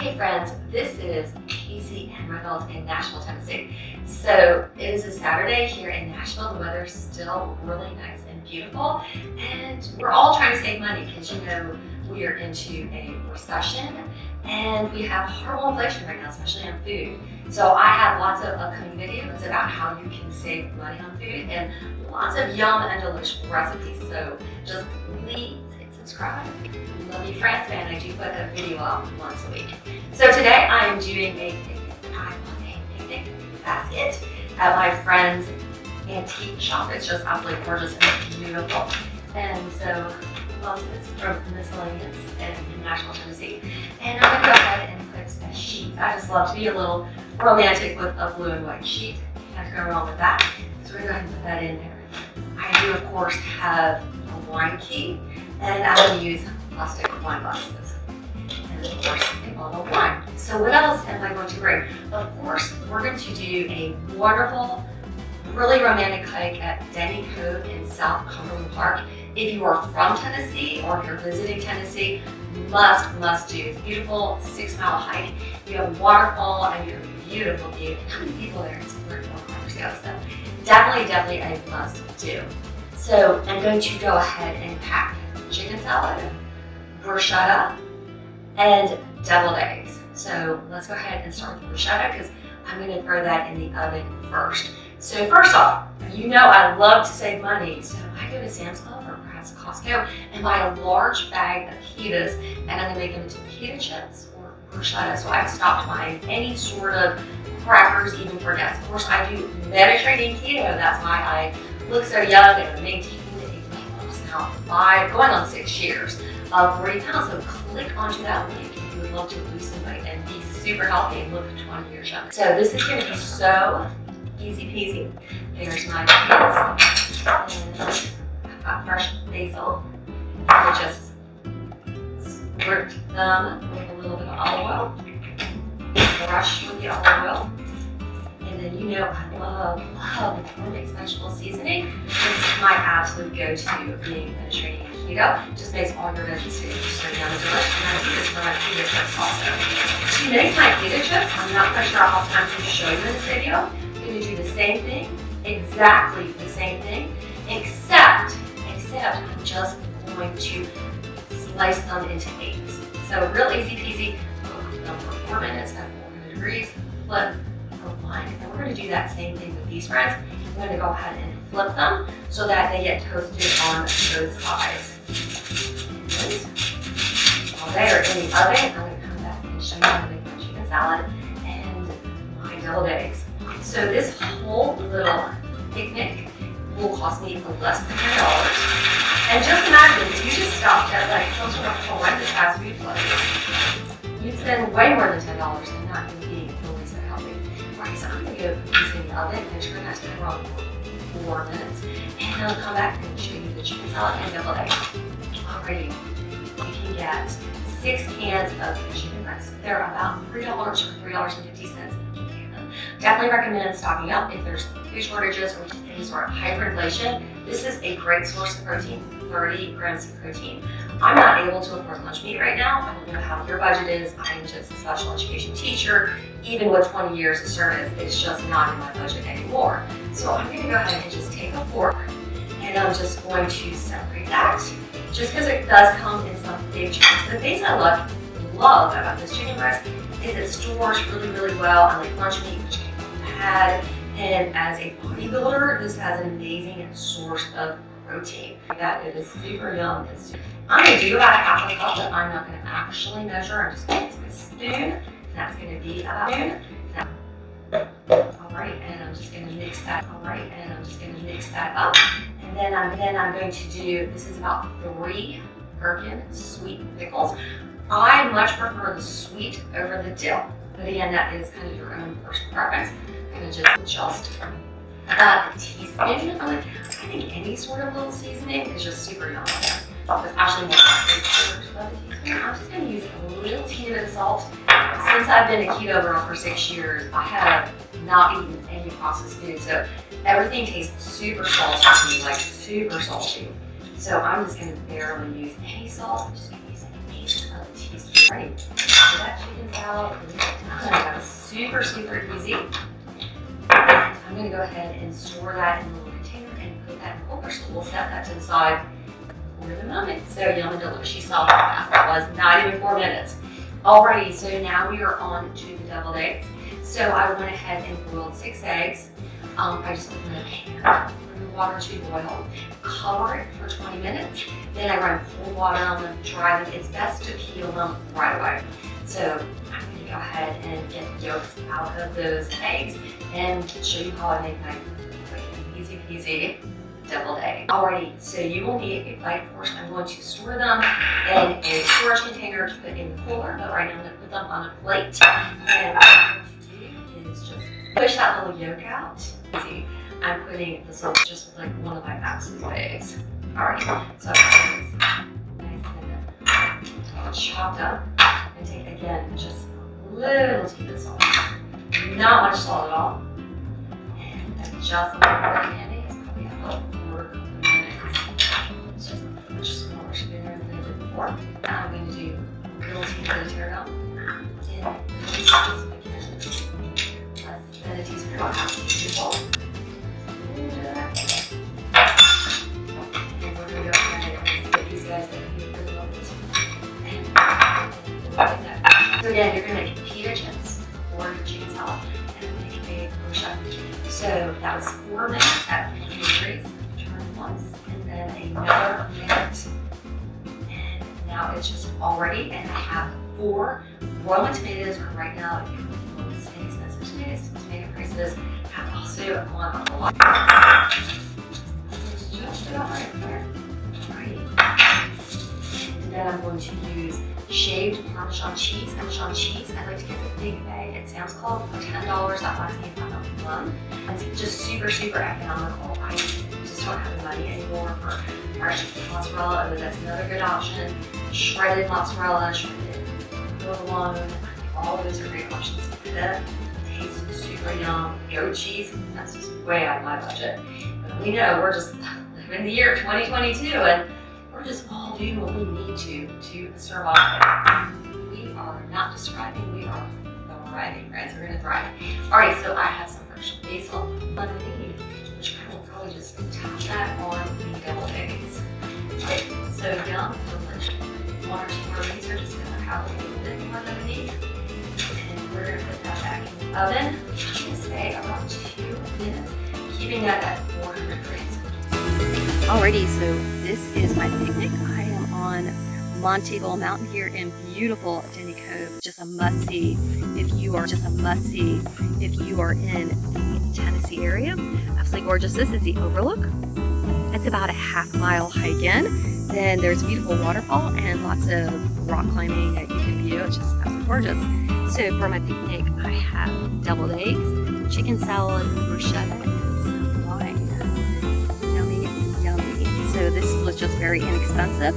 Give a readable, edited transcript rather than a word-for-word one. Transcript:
Hey friends, this is Casey and Reynolds in Nashville, Tennessee. So it is a Saturday here in Nashville. The weather's still really nice and beautiful, and we're all trying to save money because we are into a recession and we have horrible inflation right now, especially on food. So I have lots of upcoming videos about how you can save money on food and lots of yum and delicious recipes. So just please hit subscribe. Love you friends, and I do put a video out once a week. So today I am doing a picnic basket at my friend's antique shop. It's just absolutely gorgeous and beautiful. And so it's from Miscellaneous in Nashville, Tennessee. And I'm gonna go ahead and put a sheet. I just love to be a little romantic with a blue and white sheet. Can't go wrong with that. So we're gonna go ahead and put that in there. I do of course have a wine key, and I'm gonna use plastic wine glasses, and of course a bottle of wine. So what else am I going to bring? Of course, we're going to do a wonderful, really romantic hike at Denny Cove in South Cumberland Park. If you are from Tennessee or if you're visiting Tennessee, must do. It's a beautiful 6-mile hike. You have a waterfall and you have a beautiful view. How many people there? It's 3 or 4 hours ago, so definitely a must do. So I'm going to go ahead and pack chicken salad, bruschetta, and deviled eggs. So let's go ahead and start with bruschetta because I'm going to throw that in the oven first. So first off, I love to save money, so I go to Sam's Club or perhaps Costco and buy a large bag of pitas, and I'm going to make them into pita chips or bruschetta. So I've stopped buying any sort of crackers, even for nuts. Of course, I do Mediterranean keto. That's why I look so young and I'm maintaining a weight loss now going on 6 years of 40 pounds. So click onto that link if you would love to lose some weight and be super healthy and look 20 years younger. So this is going to be so easy peasy. There's my peas, and I've got fresh basil. I just squirt them with a little bit of olive oil, brush with the olive oil, and then I love mixed vegetable seasoning. This is my absolute go-to being Mediterranean keto. Just makes all your veggies taste so yummy delicious. And I do this for my pita chips also. To make my pita chips, I'm not quite sure I'll have time to show you in this video. I'm going to do the same thing, exactly the same thing, except I'm just going to slice them into 8s. So real easy peasy. Cook them for 4 minutes at 400 degrees. Flip for 1. And we're going to do that same thing with these friends. I'm going to go ahead and flip them so that they get toasted on both sides. And while they are in the oven, I'm going to come back and show you how to make my chicken salad and my deviled eggs. So this whole little picnic will cost me less than $10. And just imagine if you just stopped at like some sort of horrendous fast food place, you'd spend way more than $10 and not even be really so healthy. Right, so I'm going to go put this in the oven and turn that timer on for 4 minutes. And I'll come back and show you the chicken salad and deviled eggs. Alrighty, you can get 6 cans of chicken breasts. They're about $3 or $3.50. Definitely recommend stocking up if there's food shortages or any sort of hyperinflation. This is a great source of protein, 30 grams of protein. I'm not able to afford lunch meat right now. I don't know how your budget is. I'm just a special education teacher. Even with 20 years of service, it's just not in my budget anymore. So I'm going to go ahead and just take a fork and I'm just going to separate that. Just because it does come in some big chunks. The things I love about this chicken breast is it stores really well. I like lunch meat, which I had, and as a bodybuilder, this has an amazing source of protein. It is super yum. I'm going to do about a 1/2 cup, but I'm not going to actually measure. I'm just going to use my spoon, and that's going to be about noon. Alright, and I'm just going to mix that. Up. And then I'm going to do, this is about 3 gherkin sweet pickles. I much prefer the sweet over the dill, but again, that is kind of your own personal preference. I'm going to just about a teaspoon of it. I think any sort of little seasoning is just super yummy. It's actually more like 3/4 of a teaspoon. I'm just going to use a little teeny bit of salt. Since I've been a keto girl for 6 years, I have not eaten any processed food, so everything tastes super salty to me, like super salty. So I'm just going to barely use any salt. I'm just going to use an 1/8 of a teaspoon. Ready? So that chicken salad super, super easy. And I'm going to go ahead and store that in a little container and put that in the cooler. So we'll set that to the side for the moment. So yum and delicious. You saw how fast that was. Not even 4 minutes. Alrighty, so now we are on to the deviled eggs. So I went ahead and boiled 6 eggs. I just put them in a pan, put the water to boil, cover it for 20 minutes. Then I run cold water on them, dry them. It's best to peel them right away. So I'm going to go ahead and get the yolks out of those eggs and show you how I make my easy peasy deviled egg. Alrighty, so you will need a bite portion. I'm going to store them in a storage container to put in the cooler, but right now I'm going to put them on a plate. And what I'm going to do is just push that little yolk out. See, I'm putting this on just like one of my absolute eggs. Alright, so I have this nice and chopped up and take again just a little teaspoon of salt. Not much salt at all. And adjust a little bit of candy. It's probably a little more of a minute. It's just a much smaller spoon than I did before. I'm going to do a little teaspoon of tarragon. And just again, less than a teaspoon of salt. And we're going to go ahead and sit these guys in here for the moment. And so again, you're going to make pita chips or chicken salad and make a bruschetta. So that was 4 minutes at 50 degrees. Turn once and then another minute. And now it's just all ready. And I have 4 Roman tomatoes right now. If you're looking for these inexpensive tomatoes, tomato prices have also gone up a lot. There's just about right there. Alright. And then I'm going to use shaved Parmesan cheese. Parmesan cheese, I like to get the big bag at Sam's Club for $10. That lasts me about a month. It's just super, super economical. I just don't have the money anymore for fresh mozzarella, although that's another good option. Shredded mozzarella, shredded provolone, all those are great options. That tastes super yum. Goat cheese, that's just way out of my budget. But we know we're just living in the year 2022 and we're just all doing what we need to survive. We are not just thriving, we are thriving, right? So we're gonna thrive. Alright, so I have some fresh basil underneath, which I will probably just tap that on the deviled eggs. Alright, so yum, delicious. 1 or 2 more minutes here just because I have a little bit more underneath. And we're gonna put that back in the oven. I'm gonna say about 2 minutes, keeping that at 400 degrees. Alrighty, so this is my picnic. I am on Montego Mountain here in beautiful Denny Cove. Just a must-see if you are in the Tennessee area. Absolutely gorgeous. This is the overlook. It's about a half-mile hike in. Then there's a beautiful waterfall and lots of rock climbing that you can view. It's just absolutely gorgeous. So for my picnic, I have deviled eggs, chicken salad, bruschetta, and some wine. Yummy, yummy. So this was just very inexpensive.